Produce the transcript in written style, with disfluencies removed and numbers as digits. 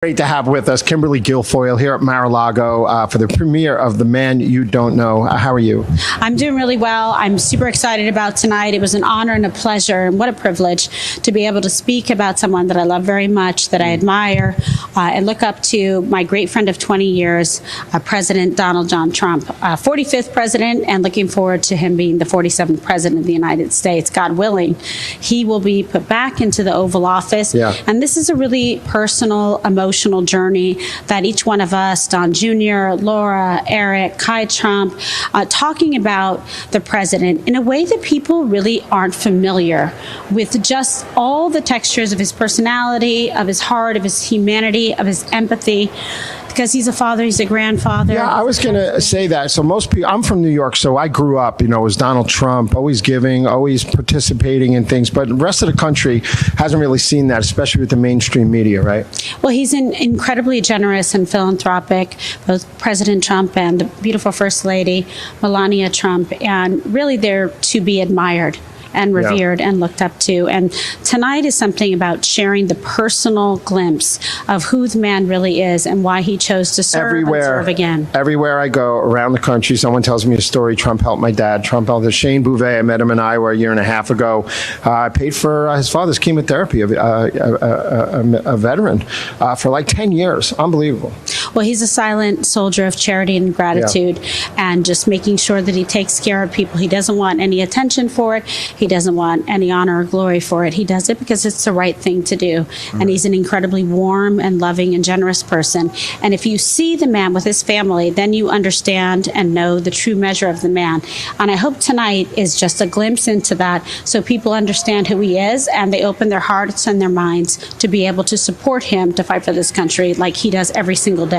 Great to have with us Kimberly Guilfoyle here at Mar-a-Lago for the premiere of The Man You Don't Know. How are you? I'm doing really well. I'm super excited about tonight. It was an honor and a pleasure, and what a privilege to be able to speak about someone that I love very much, that I admire and look up to, my great friend of 20 years, President Donald John Trump, 45th president, and looking forward to him being the 47th president of the United States. God willing, he will be put back into the Oval Office. Yeah. And this is a really personal, emotional journey that each one of us, Don Jr., Laura, Eric, Kai Trump, talking about the president in a way that people really aren't familiar with, just all the textures of his personality, of his heart, of his humanity, of his empathy. Because he's a father, he's a grandfather. Yeah, I was going to say that. So most people, I'm from New York, so I grew up, it was Donald Trump, always giving, always participating in things. But the rest of the country hasn't really seen that, especially with the mainstream media, right? Well, he's incredibly generous and philanthropic, both President Trump and the beautiful First Lady, Melania Trump. And really, they're to be admired and revered and looked up to. And tonight is something about sharing the personal glimpse of who the man really is and why he chose to serve and serve again. Everywhere I go around the country, someone tells me a story. Trump helped my dad. Trump helped Shane Bouvet. I met him in Iowa a year and a half ago. I paid for his father's chemotherapy, a veteran, for like 10 years. Unbelievable. Well, he's a silent soldier of charity and gratitude, and just making sure that he takes care of people. He doesn't want any attention for it. He doesn't want any honor or glory for it. He does it because it's the right thing to do. And he's an incredibly warm and loving and generous person. And if you see the man with his family, then you understand and know the true measure of the man. And I hope tonight is just a glimpse into that, so people understand who he is and they open their hearts and their minds to be able to support him to fight for this country like he does every single day.